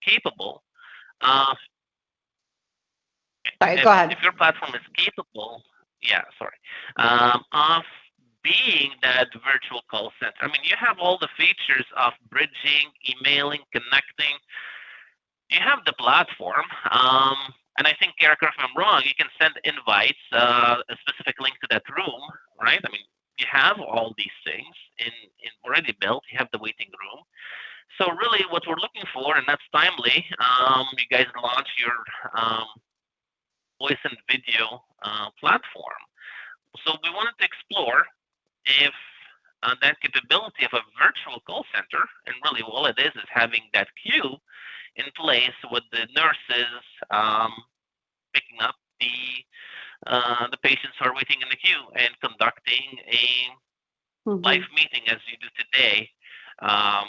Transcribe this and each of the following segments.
capable of Sorry, go ahead. if your platform is capable, yeah, sorry, of being that virtual call center. I mean, you have all the features of bridging, emailing, connecting. You have the platform, and I think, Erica, if I'm wrong, you can send invites, a specific link to that room, right? I mean, you have all these things in already built. You have the waiting room. So really, what we're looking for, and that's timely. You guys launch your voice and video platform. So we wanted to explore if that capability of a virtual call center, and really all it is having that queue in place with the nurses picking up the patients who are waiting in the queue and conducting a live Hmm. meeting as you do today, um,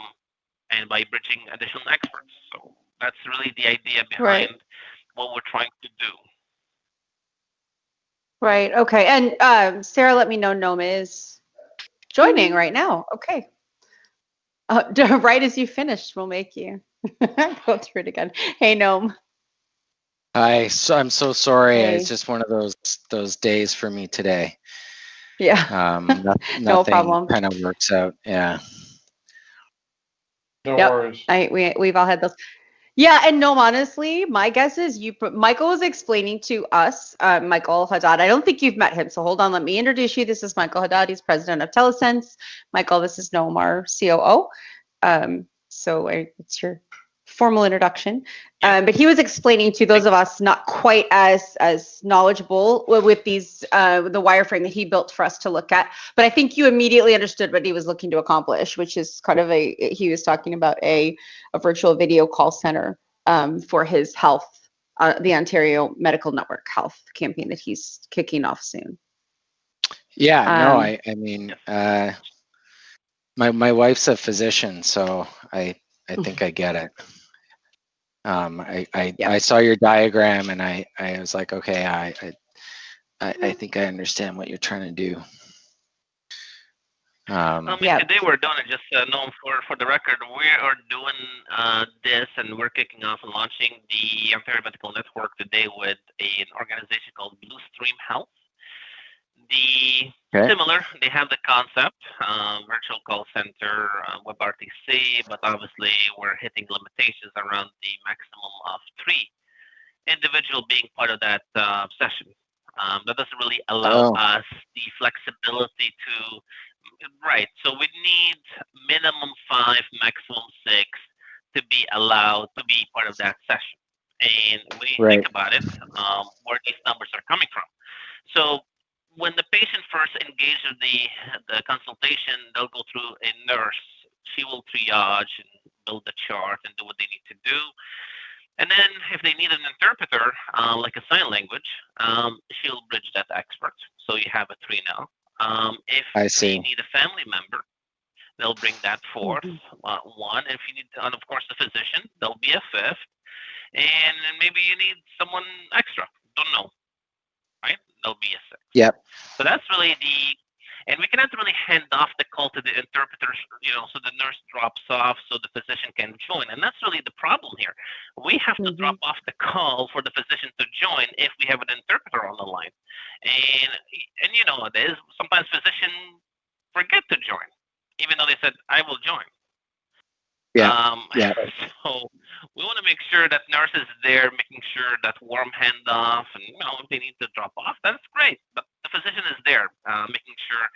and by bridging additional experts. So that's really the idea Right. behind what we're trying to do. Right. Okay. And Sarah, let me know Noma is joining right now. Okay. Right as you finished, we'll make you go through it again. Hey, Gnome. Hi, so I'm so sorry. It's Hey. just one of those days for me today. Yeah. No Nothing problem. kind of works out. Yeah. No Yep. worries. We've all had those. Yeah, and no, honestly, my guess is Michael was explaining to us, Michael Haddad. I don't think you've met him, so hold on. Let me introduce you. This is Michael Haddad. He's president of Telesense. Michael, this is Noam, our COO. It's your formal introduction. Yep. But he was explaining to those of us not quite as knowledgeable with these the wireframe that he built for us to look at. But I think you immediately understood what he was looking to accomplish, which is kind of he was talking about a virtual video call center for his health, the Ontario Medical Network Health campaign that he's kicking off soon. Yeah. No, Um, I mean, Yes. my wife's a physician, so I think I get it. I saw your diagram and I was like, okay, I think I understand what you're trying to do. I mean, Yeah. today we're doing it. Just known for the record, we are doing this, and we're kicking off and launching the Ontario Medical Network today with an organization called Blue Stream Health. The Okay. similar, they have the concept, virtual call center, WebRTC, but obviously we're hitting limitations around the maximum of three individual being part of that session. That doesn't really allow Oh, us the flexibility to, right. So we need minimum five, maximum six to be allowed to be part of that session. And when you think right. about it, where these numbers are coming from. So when the patient first engages the consultation, they'll go through a nurse. She will triage and build the chart and do what they need to do. And then if they need an interpreter, like a sign language, she'll bridge that expert. So you have a three now. If I they see. need a family member, they'll bring that fourth Mhm. one. If you need, and of course, the physician, there'll be a fifth. And then maybe you need someone extra. Don't know, right? There'll be a sixth. Yep. So that's really and we cannot really hand off the call to the interpreters, so the nurse drops off so the physician can join. And that's really the problem here. We have to drop Mhm. off the call for the physician to join if we have an interpreter on the line. And it is sometimes physicians forget to join, even though they said, I will join. Yep. Um, Yep. so we want to make sure that nurse is there, making sure that warm handoff, and if they need to drop off, that's great. But the physician is there, making sure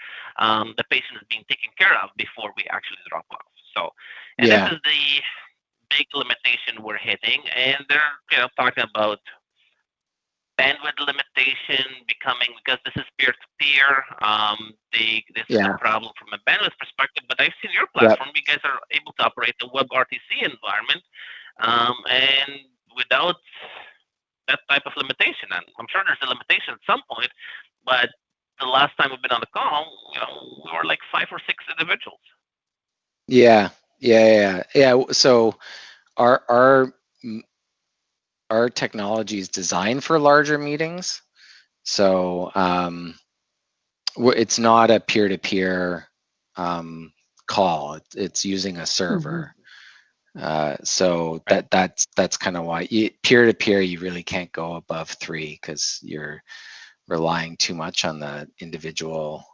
the patient is being taken care of before we actually drop off. So, and this Yeah. is the big limitation we're hitting, and they're talking about bandwidth limitation becoming, because this is peer to peer. This is a Yeah. problem from a bandwidth perspective. But I've seen your Yep. platform. You guys are able to operate the WebRTC environment, and without that type of limitation. And I'm sure there's a limitation at some point, but the last time we've been on the call, we were like five or six individuals. Yeah. Yeah. So our our m- our technology is designed for larger meetings. So it's not a peer-to-peer call. It's using a Mhm. server. So Right. that's kind of why peer to peer you really can't go above 3 because you're relying too much on the individual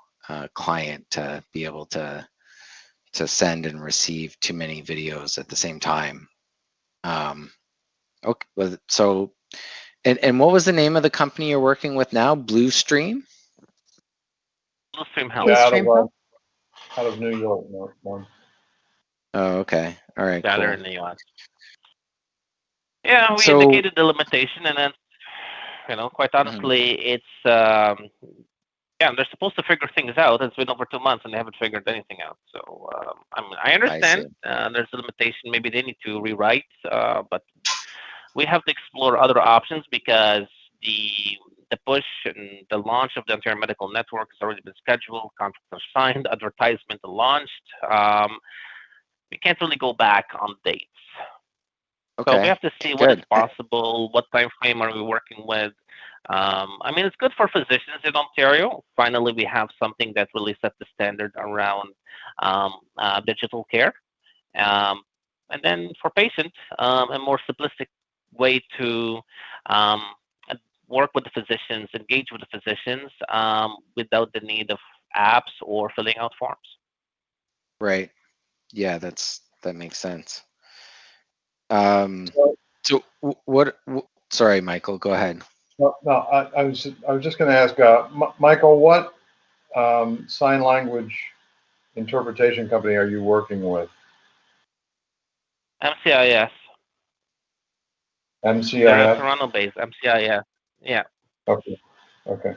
client to be able to send and receive too many videos at the same time. Okay, so and what was the name of the company you're working with now? Blue Stream? Bluestream Blue Health. Yeah, Stream Health. out of New York. One. Oh, okay. All right, Yeah, they're cool. in the US. Yeah, we So, indicated the limitation, and then, quite mhm, honestly, it's yeah, they're supposed to figure things out. It's been over 2 months, and they haven't figured anything out. So, I mean, I I see. understand there's a limitation. Maybe they need to rewrite, but we have to explore other options because the the push and the launch of the entire medical network has already been scheduled. Contracts are signed. Advertisement launched. We can't really go back on dates. So we Okay, have to see what is good. possible, what time frame are we working with. I mean, it's good for physicians in Ontario. Finally, we have something that really sets the standard around digital care. Um, and then for patients, a more simplistic way to um, work with the physicians, engage with the physicians without the need of apps or filling out forms. Right. Yeah, that makes sense. Um, So, so what, sorry, Michael, go ahead. no, I was just going to ask, Michael, what sign language interpretation company are you working with? MCIS. They're a MCIS? Toronto-based MCIS. Yeah. Okay, okay.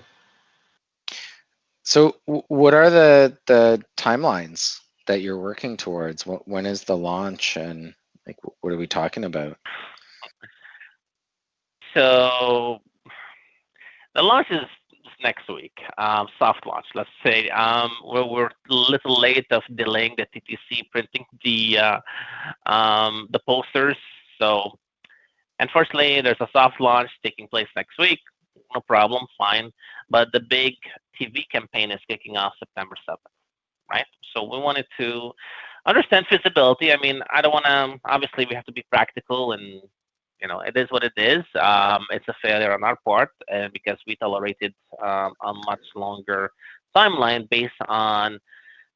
So what are the timelines that you're working towards? When is the launch and like what are we talking about? So the launch is next week. Soft launch, let's say. We're a little late of delaying the TTC printing the posters. So unfortunately, there's a soft launch taking place next week. No problem, fine. But the big TV campaign is kicking off September 7th, right? So we wanted to understand feasibility. I mean, I don't want to. Obviously, we have to be practical, and it is what it is. It's a failure on our part, and because we tolerated a much longer timeline based on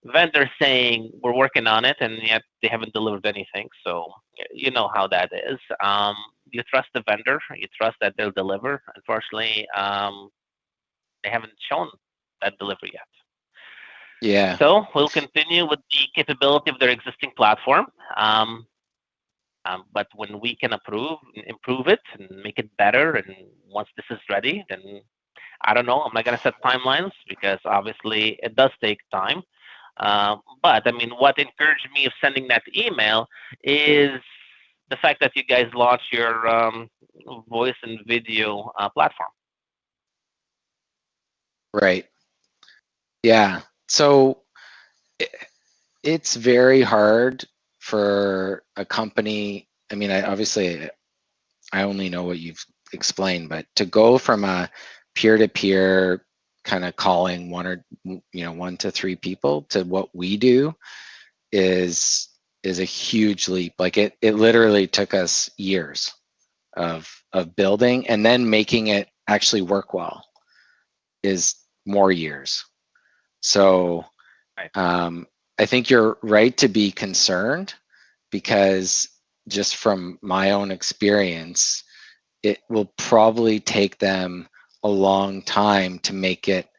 vendors saying we're working on it, and yet they haven't delivered anything. So you know how that is. You trust the vendor, you trust that they'll deliver. Unfortunately, they haven't shown that delivery yet. Yeah. So we'll continue with the capability of their existing platform. But when we can improve it, and make it better, and once this is ready, then I don't know. I'm not going to set timelines because obviously it does take time. But I mean, what encouraged me of sending that email is the fact that you guys launched your voice and video platform. Right. Yeah. So it's very hard for a company. I mean, I only know what you've explained, but to go from a peer-to-peer kind of calling one to three people to what we do is a huge leap. Like it literally took us years of building, and then making it actually work well is more years. So Right. I think you're right to be concerned, because just from my own experience, it will probably take them a long time to make it.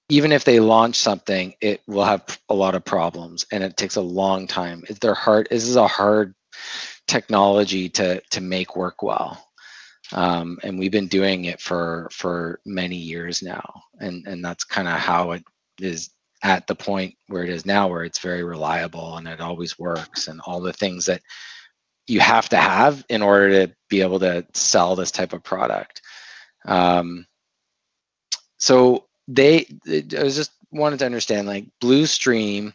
Even if they launch something, it will have a lot of problems, and it takes a long time. This is a hard technology to make work well, and we've been doing it for many years now, and that's kind of how it is at the point where it is now, where it's very reliable and it always works, and all the things that you have to have in order to be able to sell this type of product. So I was just wanted to understand, like Blue Stream,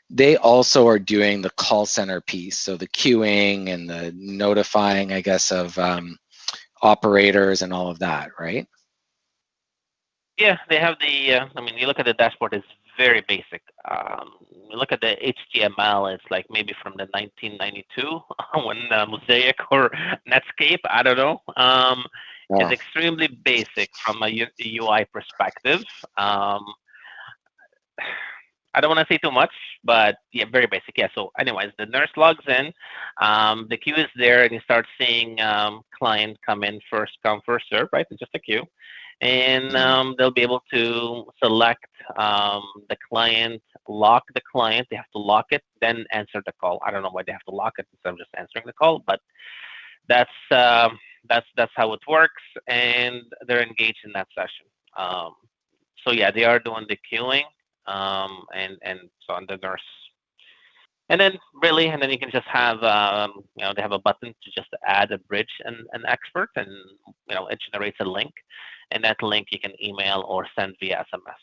they also are doing the call center piece, so the queuing and the notifying, I guess, of operators and all of that, right? Yeah, they have the. I mean, you look at the dashboard; it's very basic. Look at the HTML. It's like maybe from the 1992 when Mosaic or Netscape. I don't know. It's Oh, extremely basic from a UI perspective. I don't want to say too much, but yeah, very basic. Yeah. So, anyways, the nurse logs in, the queue is there, and you start seeing client come in first come first serve, right? It's just a queue, and mhm. they'll be able to select the client, lock the client. They have to lock it, then answer the call. I don't know why they have to lock it instead of just answering the call, but that's um, that's how it works, and they're engaged in that session. Um, so yeah, they are doing the queuing, and so on the nurse, and then really, and then you can just have they have a button to just add a bridge and an expert, and it generates a link, and that link you can email or send via SMS.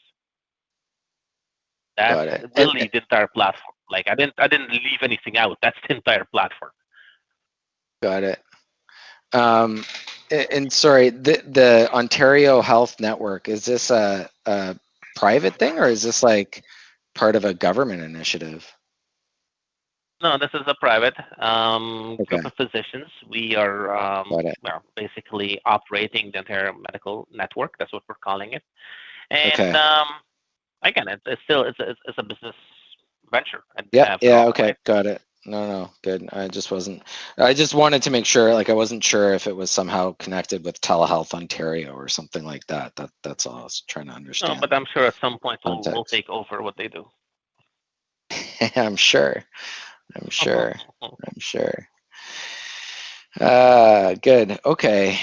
That's Got it. really the entire platform. Like I didn't leave anything out. That's the entire platform. Got it. Um, and sorry, the Ontario Health Network, is this a private thing or is this like part of a government initiative? No, this is a private Okay, group of physicians. We are got it. well, basically operating the entire medical network. That's what we're calling it. And Okay. again, it's still it's a business venture Yep. after Yeah. all, Okay. right? Got it. No, no, good. I just wanted to make sure, like, I wasn't sure if it was somehow connected with Telehealth Ontario or something like that. That's all I was trying to No, understand but I'm sure at some point we'll context. take over what they do. I'm sure. I'm sure. I'm sure. Good. Okay.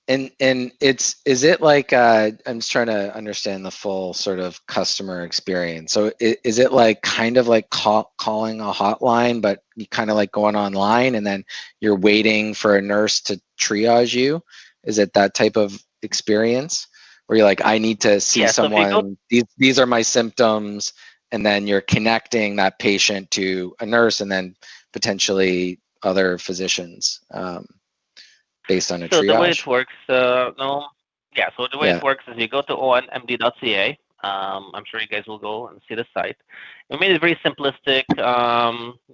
And is it like I'm just trying to understand the full sort of customer experience. So is it like kind of like calling a hotline, but you kind of like going online and then you're waiting for a nurse to triage you? Is it that type of experience where you're like, I need to see Yeah. So if you go, someone, these are my symptoms, and then you're connecting that patient to a nurse and then potentially other physicians based on a so the way it triage? works, no, yeah. So the way it Yeah. works is you go to onmd.ca. I'm sure you guys will go and see the site. We made it very simplistic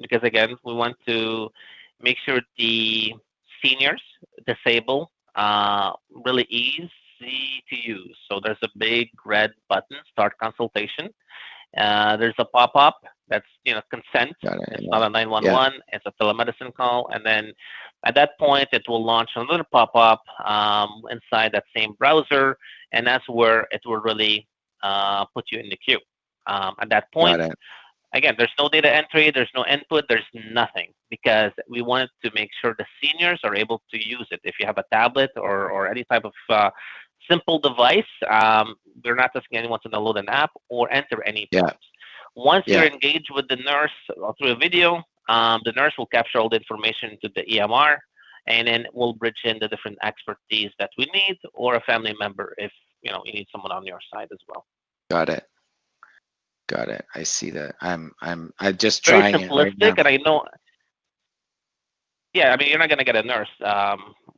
because again, we want to make sure the seniors, disabled, really easy to use. So there's a big red button, start consultation. There's a pop-up that's consent. Got it. It's Yeah. not a Yeah. 911. It's a telemedicine call, and then at that point it will launch another pop-up inside that same browser, and that's where it will really put you in the queue. At that Got point, it. again, there's no data entry, there's no input, there's nothing because we wanted to make sure the seniors are able to use it. If you have a tablet or any type of simple device, we're not asking anyone to download an app or enter any Yeah. prompts. Once you're Yeah. engaged with the nurse through a video, the nurse will capture all the information to the EMR, and then we'll bridge in the different expertise that we need, or a family member if you need someone on your side as well. Got it. Got it. I see that. I'm just Very trying it right simplistic, now. and I know. Yeah, I mean, you're not going to get a nurse.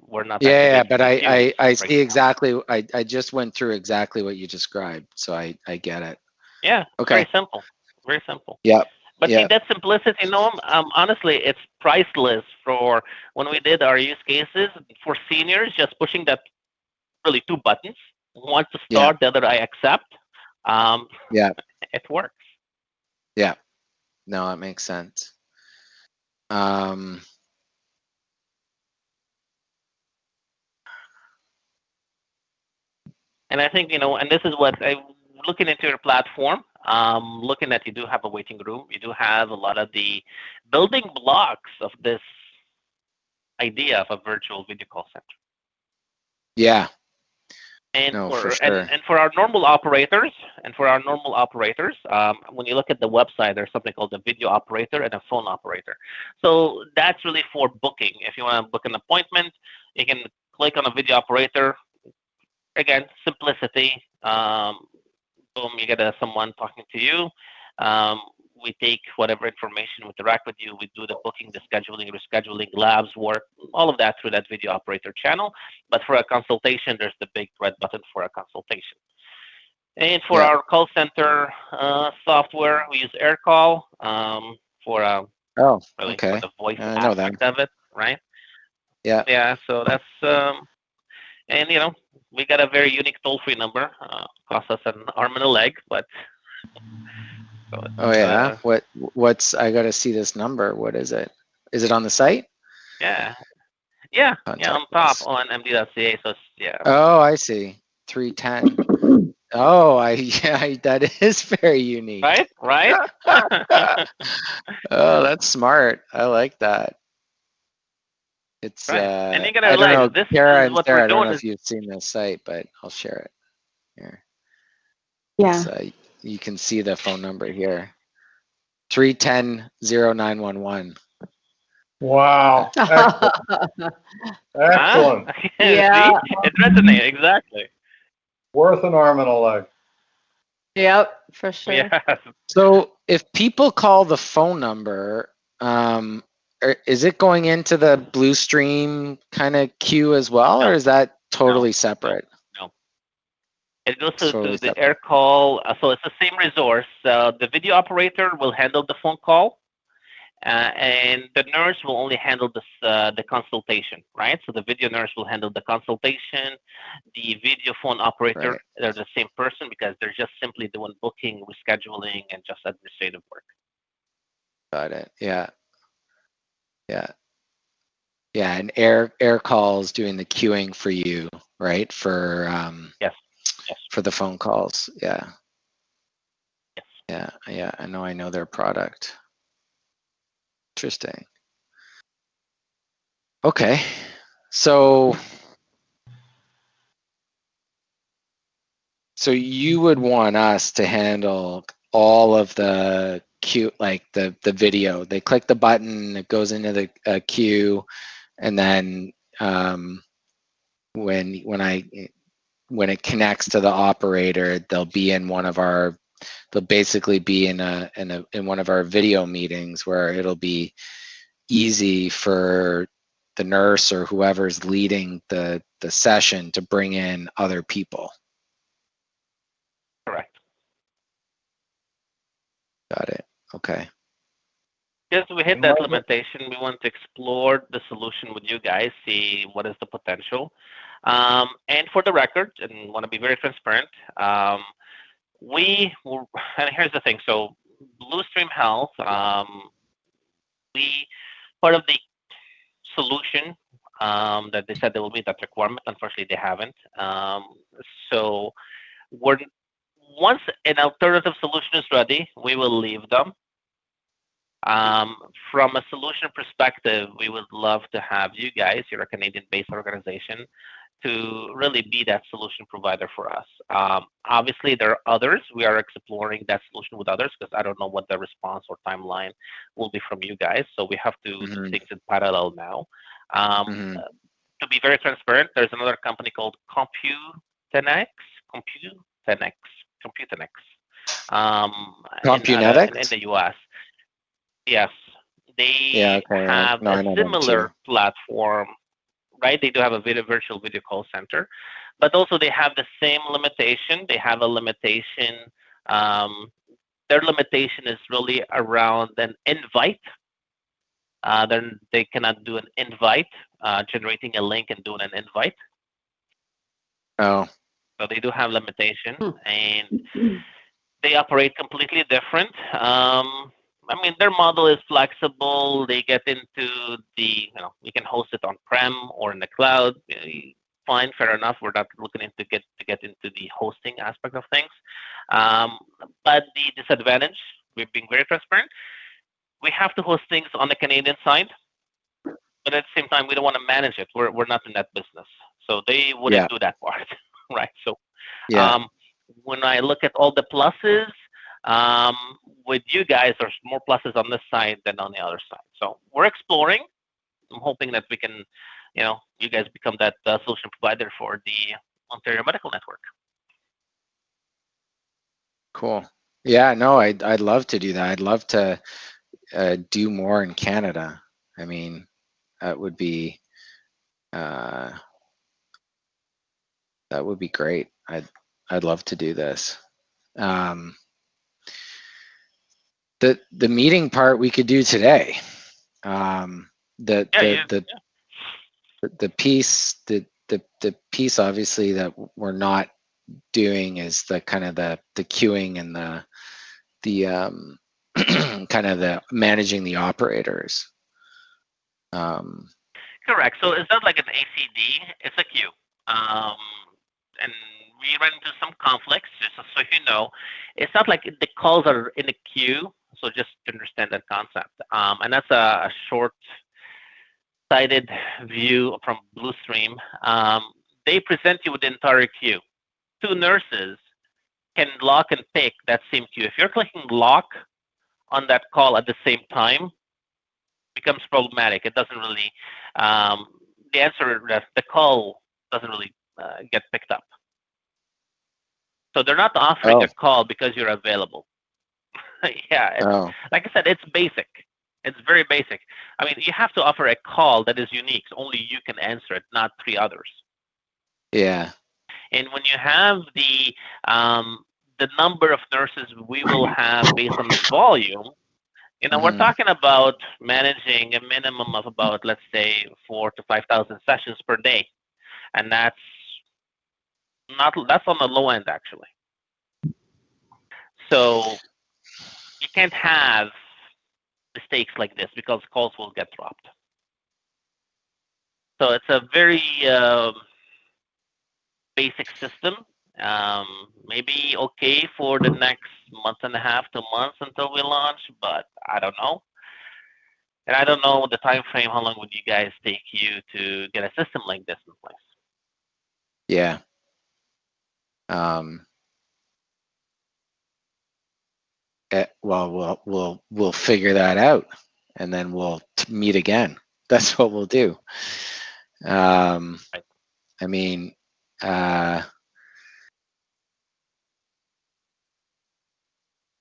We're not that Yeah, yeah, engaged but with the queue, I for see example. exactly. I just went through exactly what you described, so I get it. Yeah, Okay. very simple. Very simple. Yep. But see, Yep. that simplicity, honestly, it's priceless for when we did our use cases for seniors, just pushing that really two buttons. One to Yeah. start, the other I accept. Um, Yeah. it works. Yeah. No, it makes sense. Um, And I think, and this is what I looking into your platform, looking that you do have a waiting room, you do have a lot of the building blocks of this idea of a virtual video call center. yeah. And No, for for and, sure. and for our normal operators, when you look at the website, there's something called a video operator and a phone operator. So that's really for booking. If you want to book an appointment, you can click on a video operator. Again, simplicity. Boom, you get someone talking to you. Um, we take whatever information, we interact with you, we do the booking, the scheduling, rescheduling, labs work, all of that through that video operator channel. But for a consultation, there's the big red button for a consultation. And for Yeah. our call center software, we use AirCall for Oh, really for okay. the voice I know that. aspect of it, right? Yeah. Yeah, so that's and we got a very unique toll-free number. Costs us an arm and a leg, but so Oh it's yeah. What's I gotta see this number. What is it? Is it on the site? yeah, yeah, Contact on top us. on MD.ca. So it's, yeah, Oh, I see. 310. Oh, yeah, that is very unique. right, right. Oh, that's smart. I like that. It's Right, and you gotta I don't realize know, this Kara is and what we're Sarah, I don't doing know is if you've seen this site, but I'll share it here. Yeah. It's you can see the phone number here. 310-0911. Wow. Excellent. huh? Excellent. Yeah. See, it resonates exactly. Worth an arm and a leg. Yep, for sure. Yes. So if people call the phone number, is it going into the Blue Stream kind of queue as well, or No, is that no, totally no, separate? no. It goes It's totally to the separate. air call. So it's the same resource. The video operator will handle the phone call, and the nurse will only handle the consultation, right? So the video nurse will handle the consultation. The video phone operator, Right. they're the same person because they're just simply doing booking, rescheduling, and just administrative work. Got it. Yeah. Yeah. Yeah. And air calls doing the queuing for you, right? Yes, yes, For the phone calls. Yeah. yes. Yeah. Yeah. I know their product. Interesting. Okay. So you would want us to handle all of the queue, like the video. They click the button, it goes into the queue, and then when it connects to the operator, they'll basically be in one of our video meetings where it'll be easy for the nurse or whoever's leading the session to bring in other people. Correct. Got it. Okay. Because we hit And that Michael, limitation, we want to explore the solution with you guys, see what is the potential. And for the record, and want to be very transparent, we will, and here's the thing. So Blue Stream Health, we part of the solution that they said they will meet that requirement. Unfortunately, they haven't. So we're once an alternative solution is ready, we will leave them. Um, from a solution perspective, we would love to have you guys, you're a Canadian-based organization, to really be that solution provider for us. Obviously, there are others. We are exploring that solution with others because I don't know what the response or timeline will be from you guys. So we have to do Mm-hmm. things in parallel now. Um, Mm-hmm. to be very transparent, there's another company called Computenex, Computenex, Computenex, in Compunetics? the US. Yes, Yeah, they okay. have No, a I know them too. similar platform, right? They do have a virtual video call center, but also they have the same limitation. They have a limitation. Um, their limitation is really around an invite. Then they cannot do an invite, generating a link and doing an invite. Oh, So they do have limitation, Hmm. and they operate completely different. I mean, their model is flexible. They get into we can host it on prem or in the cloud. Fine, fair enough. We're not looking into get into the hosting aspect of things. Um, but the disadvantage, we're being very transparent. We have to host things on the Canadian side, but at the same time, we don't want to manage it. We're not in that business, so they wouldn't yeah, do that part, right? So yeah. um, when I look at all the pluses, um, with you guys, there's more pluses on this side than on the other side. So we're exploring. I'm hoping that we can, you guys become that solution provider for the Ontario Medical Network. Cool. Yeah, no, I'd love to do that. I'd love to do more in Canada. I mean, that would be uh, that would be great. I'd love to do this. The meeting part we could do today. The piece the piece obviously that we're not doing is the kind of the queuing and the kind of the managing the operators. Correct. So it's not like an ACD; it's a queue. And we run into some conflicts. Just so you know, it's not like the calls are in a queue. So just to understand that concept. And that's a short-sighted view from Bluestream. They present you with the entire queue. Two nurses can lock and pick that same queue. If you're clicking lock on that call at the same time, it becomes problematic. It doesn't really, the answer that the call doesn't really get picked up. So they're not offering a call because you're available. Yeah, like I said, it's basic. It's very basic. I mean, you have to offer a call that is unique. So only you can answer it, not three others. Yeah. And when you have the number of nurses we will have based on the volume, we're talking about managing a minimum of about, let's say, 4,000 to 5,000 sessions per day, and that's on the low end actually. So you can't have mistakes like this because calls will get dropped. So it's a very basic system. Maybe okay for the next month and a half, 2 months until we launch, but I don't know. And I don't know the time frame. How long would you guys take you to get a system like this in place? Yeah. Well, we'll figure that out, and then we'll meet again. That's what we'll do. I mean,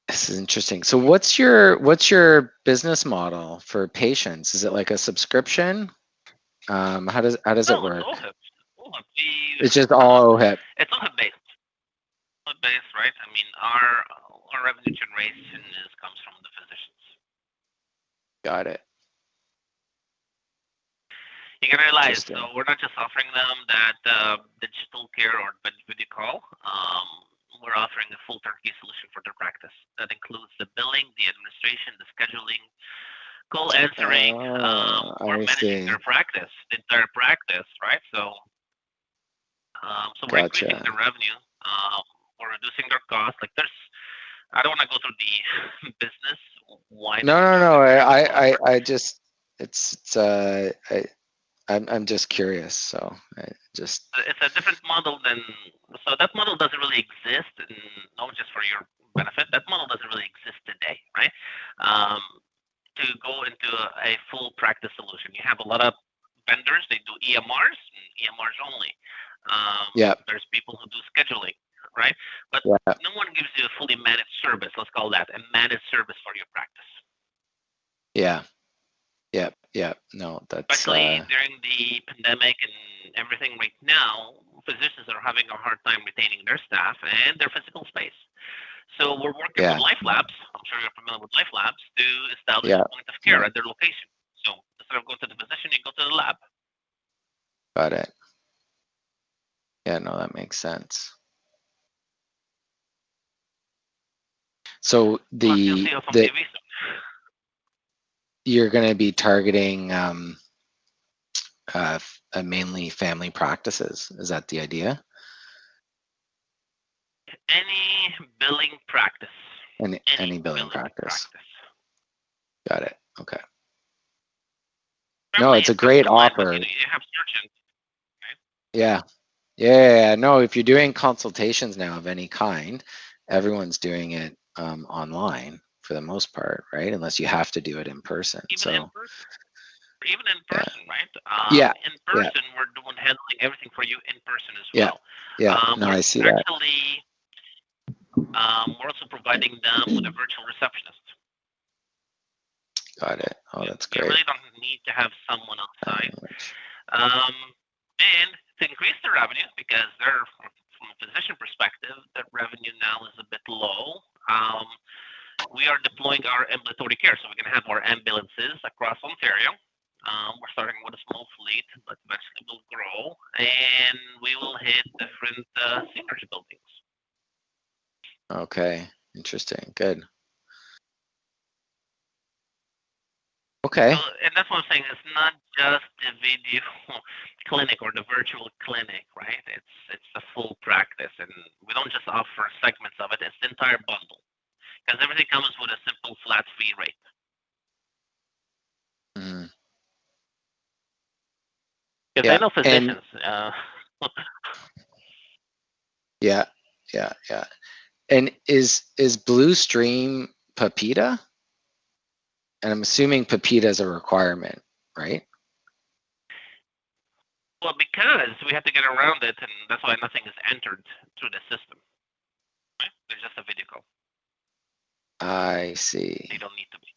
this is interesting. So, what's your business model for patients? Is it like a subscription? How does it work? It's OHIP. It's just all OHIP. It's OHIP based. OHIP based, right? I mean, our revenue generation comes from the physicians. Got it. You can realize, so we're not just offering them that digital care or video call. We're offering a full turnkey solution for their practice. That includes the billing, the administration, the scheduling, call answering. We're managing their practice, the entire practice, right? So, we're increasing their revenue. We're reducing their costs. Like I don't want to go through the business. Why? No. I just I'm just curious. So it's a different model than, so that model doesn't really exist, and not just for your benefit. That model doesn't really exist today, right? To go into a full practice solution, you have a lot of vendors. They do EMRs and EMRs only. There's people who do scheduling, right? But no one gives you a fully managed service. Let's call that a managed service for your practice. Yeah. No, that's especially during the pandemic and everything right now. Physicians are having a hard time retaining their staff and their physical space. So we're working with Life Labs. I'm sure you're familiar with Life Labs to establish a point of care at their location. So instead of going to the physician, you go to the lab. Got it. Yeah, no, that makes sense. So you're going to be targeting mainly family practices. Is that the idea? Any billing practice. Any billing practice. Got it. Okay. No, it's a great offer. You have surgeons. Okay? Yeah. No, if you're doing consultations now of any kind, everyone's doing it online for the most part, right? Unless you have to do it in person. Even in person, right? In person, we're handling everything for you in person as well. No, I see that. Actually, we're also providing them with a virtual receptionist. Got it. Oh, that's great. You really don't need to have someone on site. And to increase their revenue, because they're, from a physician perspective, deploying our ambulatory care. So we can have our ambulances across Ontario. We're starting with a small fleet, but eventually we'll grow, and we will hit different seniors buildings. Okay, interesting. Good. Okay. So, and that's what I'm saying. It's not just the video clinic or the virtual clinic, right? It's the full practice, and we don't just offer segments of it. It's the entire bundle, because everything comes with a simple flat fee rate. Mhm. Because Yeah, I know physicians. Yeah, yeah. And is Blue Stream Pepita? And I'm assuming Pepita is a requirement, right? Well, because we have to get around it, and that's why nothing is entered through the system. Right? There's just a video call. I see. They don't need to be.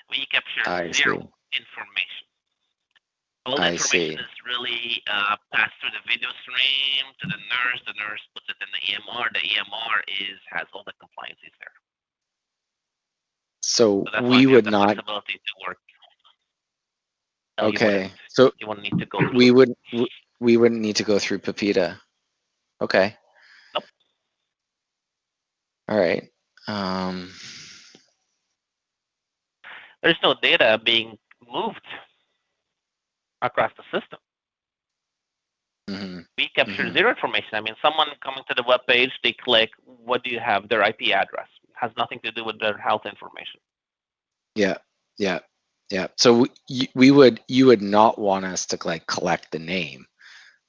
We capture I zero see. information. All the I information see. is really passed through the video stream to the nurse. The nurse puts it in the EMR. The EMR has all the compliances there. So So that's why we we have would the not. flexibility to work. No, you Okay. wouldn't. So You wouldn't need to go through. we wouldn't need to go through Pepita. Okay. Nope. All right. There's no data being moved across the system. Mhm. We capture zero information. I mean, someone coming to the web page, they click, what do you have? Their IP address. It has nothing to do with their health information. Yeah. So you would not want us to like collect the name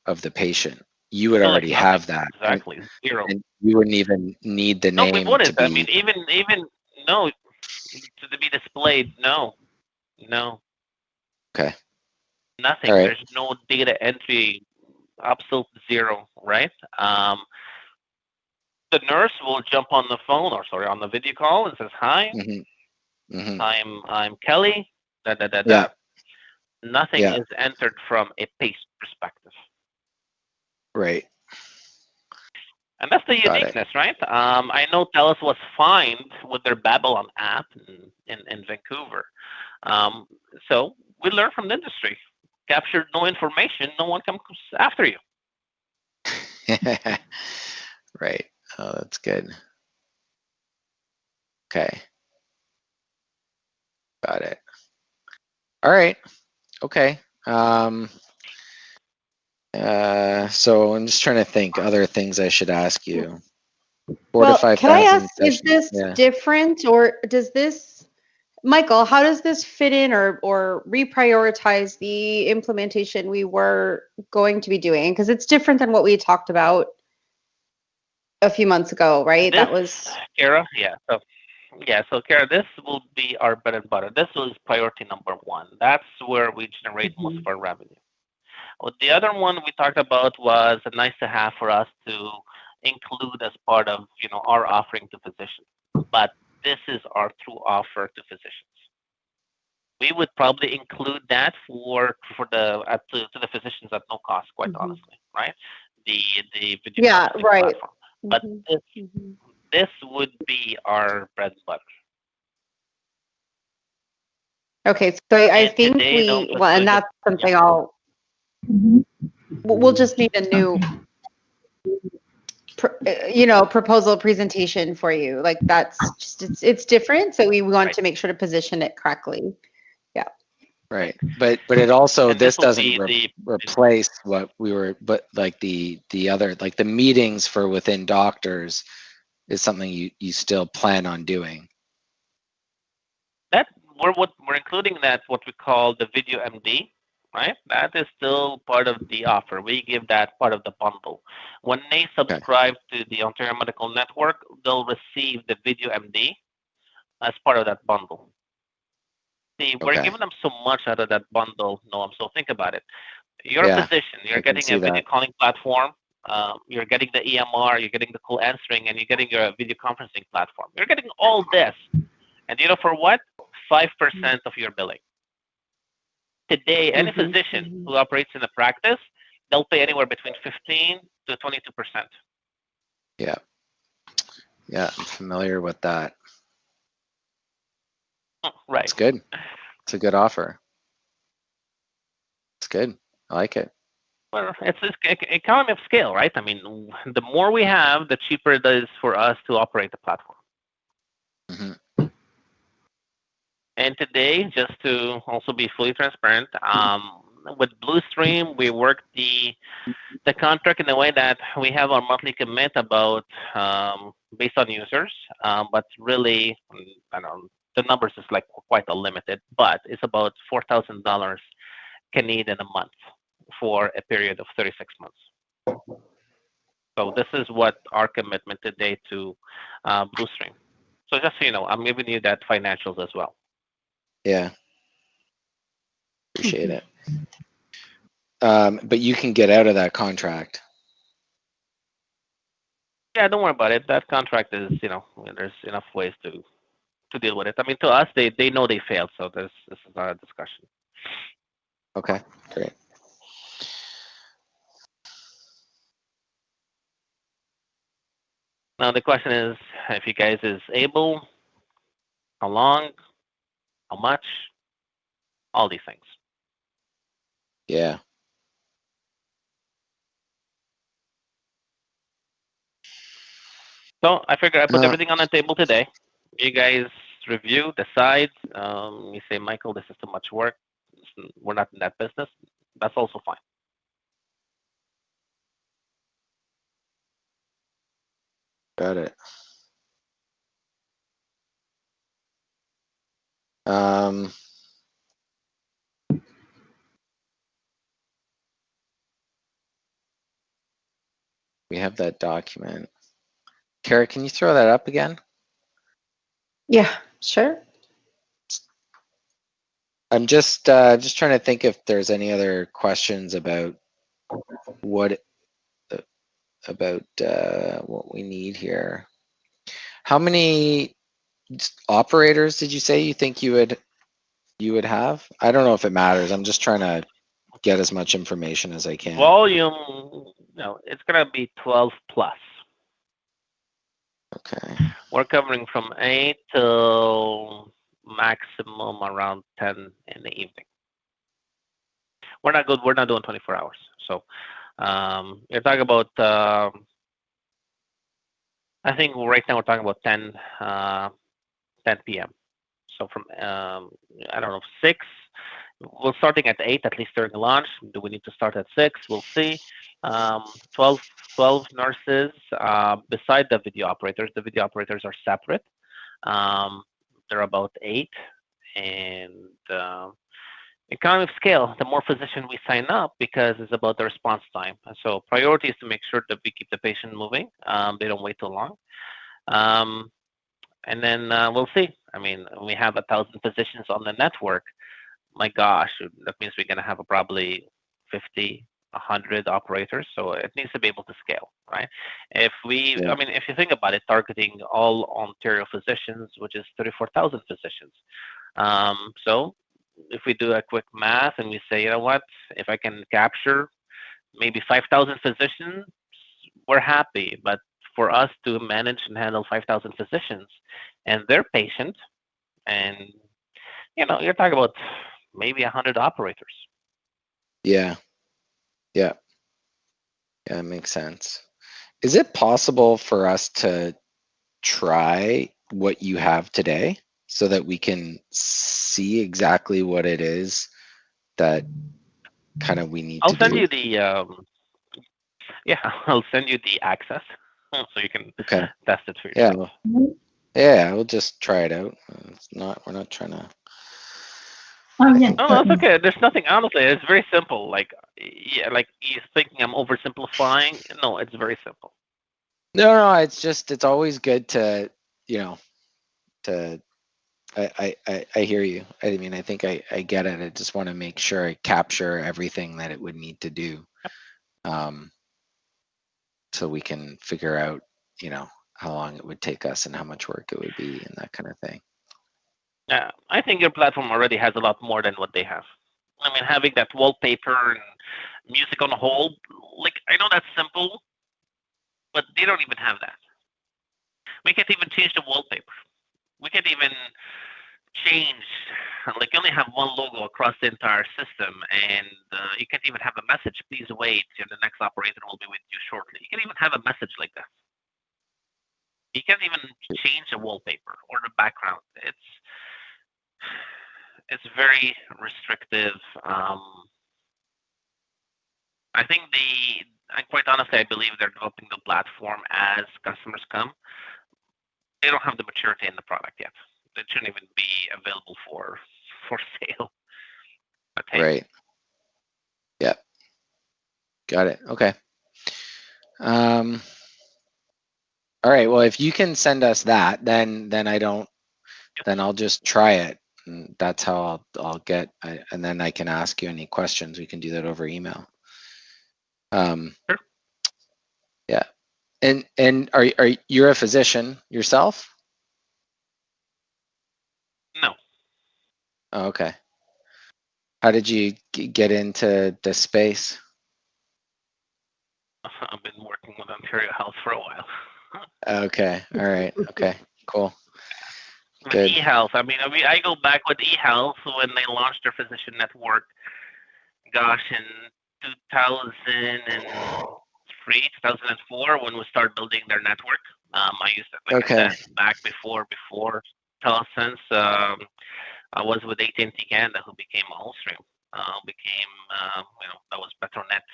of the patient. You would Collect already nothing. have that. Exactly. Zero. And you wouldn't even need the No, we name to wouldn't. I be. mean, even no, to be displayed. No. Okay. Nothing. All right. There's no data entry. Absolute zero. Right. The nurse will jump on the phone, or sorry, on the video call, and says, "Hi, Mm-hmm. I'm Kelly." Yeah. Nothing Yeah. is entered from a pace perspective. Right. And that's the Got it. uniqueness, right? I know TELUS was fined with their Babylon app in Vancouver. So we learned from the industry. Captured no information, no one comes after you. Right. Oh, that's good. Okay. Got it. All right. Okay. So I'm just trying to think other things I should ask you. 4 to Well, can I 5,000 ask, is sessions. this Yeah. different, or does this, Michael, how does this fit in or reprioritize the implementation we were going to be doing? Because it's different than what we talked about a few months ago, right? This, That was Cara, so Cara, this will be our bread and butter. This was priority number one. That's where we generate most of our revenue. Well, the other one we talked about was a nice to have for us to include as part of our offering to physicians. But this is our true offer to physicians. We would probably include that for the physicians at no cost, quite honestly, right? The video conferencing right. platform. But this would be our bread and butter. Okay, so I And think today, and that's something we'll just need a new proposal presentation for you. Like that's just it's different, so we want to make sure to position it correctly. Yeah. Right. But it also, this doesn't replace what we were, but like the other, like the meetings for within doctors is something you still plan on doing. That we're including that what we call the video MD, right? That is still part of the offer. We give that part of the bundle. When they subscribe to the Ontario Medical Network, they'll receive the video MD as part of that bundle. See, we're giving them so much out of that bundle, Noam. So think about it. You're a physician. You're getting a video calling platform. You're getting the EMR. You're getting the call answering, and you're getting your video conferencing platform. You're getting all this. And you know for what? 5% of your billing. Today, any physician who operates in a practice, they'll pay anywhere between 15 to 22%. Yeah. Yeah, I'm familiar with that. Right. It's good. It's a good offer. It's good. I like it. Well, it's this economy of scale, right? I mean, the more we have, the cheaper it is for us to operate the platform. Hmm. And today, just to also be fully transparent, with Bluestream, we work the contract in a way that we have our monthly commit about based on users, but really, I don't know, the numbers is like quite unlimited, but it's about $4,000 Canadian a month for a period of 36 months. So this is what our commitment today to Bluestream. So just so you know, I'm giving you that financials as well. Yeah. Appreciate it. But you can get out of that contract. Yeah, don't worry about it. That contract is, there's enough ways to deal with it. I mean, to us, they know they failed, so this is not a discussion. Okay, great. Now the question is, if you guys is able, how long, how much, all these things. Yeah. So I figure I put everything on the table today. You guys review, decide. You say, Michael, this is too much work. We're not in that business. That's also fine. Got it. We have that document. Cara, can you throw that up again? Yeah, sure. I'm just trying to think if there's any other questions about what what we need here. How many operators did you say you think you would have? I don't know if it matters. I'm just trying to get as much information as I can. Volume, it's going to be 12 plus. Okay. We're covering from 8 till maximum around 10 in the evening. We're not good. We're not doing 24 hours. So you're talking about, I think right now we're talking about 10 p.m. So from, I don't know, 6. We're starting at 8, at least during lunch. Do we need to start at 6? We'll see. 12 nurses beside the video operators. The video operators are separate. They're about 8. And economy of scale, the more physician we sign up because it's about the response time. So priority is to make sure that we keep the patient moving. They don't wait too long. And then we'll see. I mean, we have 1,000 physicians on the network. My gosh, that means we're going to have probably 50, 100 operators. So it needs to be able to scale, right? If Yeah. I mean, if you think about it, targeting all Ontario physicians, which is 34,000 physicians. So if we do a quick math and we say, you know what, if I can capture maybe 5,000 physicians, we're happy. But for us to manage and handle 5,000 physicians and their patient, and you're talking about maybe 100 operators. Yeah. Yeah. Yeah, it makes sense. Is it possible for us to try what you have today so that we can see exactly what it is that kind of we need I'll to send do? you the I'll send you the access so you can Okay. test it for Yeah. yourself. Yeah, we'll just try it out. We're not trying to. Oh, yeah. No, that's okay. There's nothing. Honestly, it's very simple. Like, yeah, like you're thinking I'm oversimplifying. No, it's very simple. No, it's always good to, to I hear you. I mean, I think I get it. I just want to make sure I capture everything that it would need to do. So we can figure out, how long it would take us and how much work it would be and that kind of thing. Yeah, I think your platform already has a lot more than what they have. I mean, having that wallpaper and music on hold, like I know that's simple, but they don't even have that. We can't even change the wallpaper. We can't even change. Like you only have one logo across the entire system, and you can't even have a message. Please wait. The next operator will be with you shortly. You can even have a message like that. You can't even change the wallpaper or the background. It's very restrictive. I think and quite honestly, I believe they're developing the platform as customers come. They don't have the maturity in the product yet. It shouldn't even be available for sale. Okay. Right. Yeah. Got it. Okay. All right. Well, if you can send us that, then I'll just try it. And that's how I'll get, and then I can ask you any questions. We can do that over email. Sure. Yeah. And are you're a physician yourself? No. Oh, okay. How did you get into this space? I've been working with Ontario Health for a while. Okay. All right. Okay. Cool. With Good. eHealth, I go back with eHealth when they launched their physician network. Gosh, in 2003, 2004, when we started building their network. I used it, like Okay. I said, back before TeleSense. I was with AT&T Canada, who became Allstream. That was Petronet,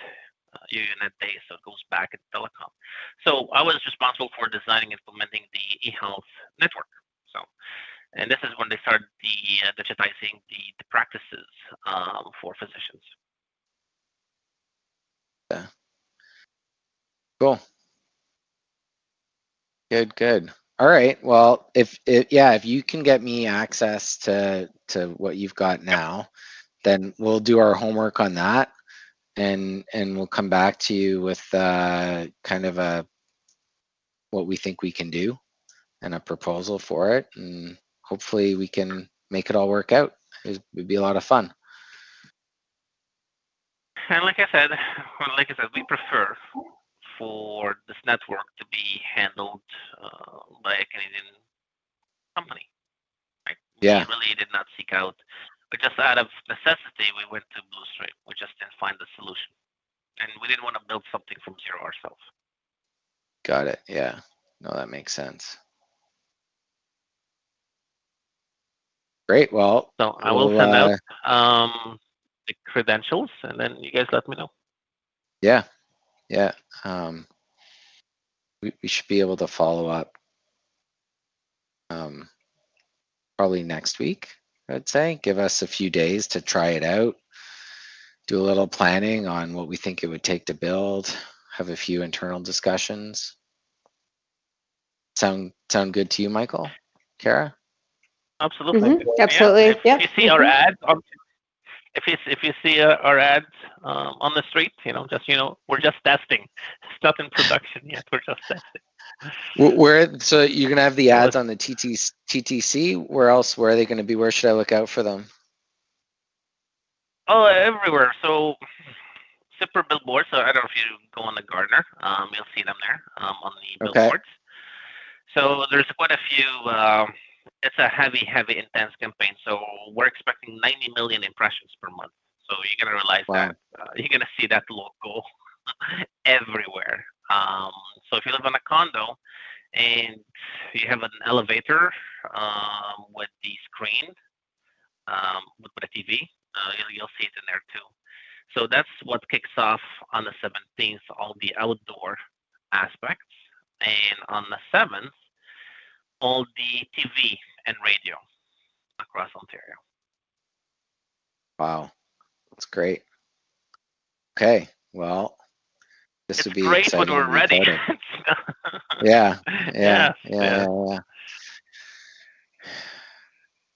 UUNet days, so it goes back in telecom. So I was responsible for designing and implementing the eHealth network. So, and this is when they started digitizing the practices for physicians. Yeah. Cool. Good. All right. Well, if you can get me access to what you've got now, then we'll do our homework on that, and we'll come back to you with kind of what we think we can do and a proposal for it, and hopefully we can make it all work out. It would be a lot of fun. And like I said, we prefer for this network to be handled by a Canadian company. Right? Yeah. We really did not seek out, but just out of necessity, we went to Bluestream. We just didn't find the solution, and we didn't want to build something from zero ourselves. Got it. Yeah. No, that makes sense. Great. Well, So I will send out the credentials, and then you guys let me know. Yeah. We should be able to follow up probably next week, I'd say. Give us a few days to try it out, do a little planning on what we think it would take to build, have a few internal discussions. Sound good to you, Michael? Cara? Absolutely. Absolutely. Yeah. If you see our ads if you see our ads on the street, we're just testing. It's not in production yet. We're just testing. So you're gonna have the ads on the TTC. Where else? Where are they going to be? Where should I look out for them? Oh, everywhere. So super billboards. So I don't know if you go on the Gardner, you'll see them there on the billboards. So there's quite a few. It's a heavy, intense campaign. So we're expecting 90 million impressions per month. So you're gonna realize that you're gonna see that logo everywhere. So if you live on a condo and you have an elevator with the screen with a TV, you'll see it in there too. So that's what kicks off on the 17th, all the outdoor aspects, and on the 7th, all the TV and radio across Ontario. Wow, that's great. Okay, well, this would be great exciting. when we're ready. Yeah.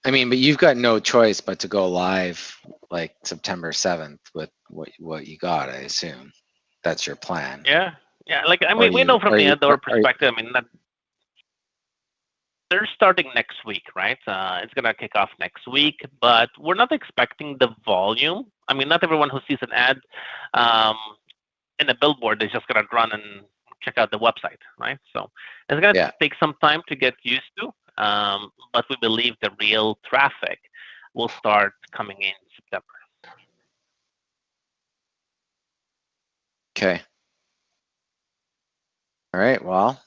I mean, but you've got no choice but to go live like September 7th with what you got, I assume. That's your plan. Yeah. We know from the outdoor perspective, they're starting next week, right? It's going to kick off next week, but we're not expecting the volume. Not everyone who sees an ad in a billboard is just going to run and check out the website, right? So it's going to take some time to get used to. but we believe the real traffic will start coming in September. Okay. All right. Well,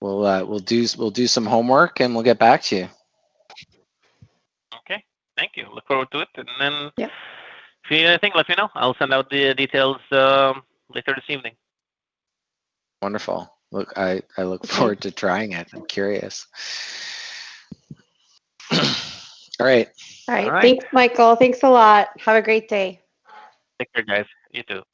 we'll do some homework and we'll get back to you. Okay, thank you. Look forward to it. And then Yep. if you need anything, let me know. I'll send out the details later this evening. Wonderful. Look, I look Okay. forward to trying it. I'm curious. All right. All right. All right. Thanks, Michael. Thanks a lot. Have a great day. Take care, guys. You too. Bye.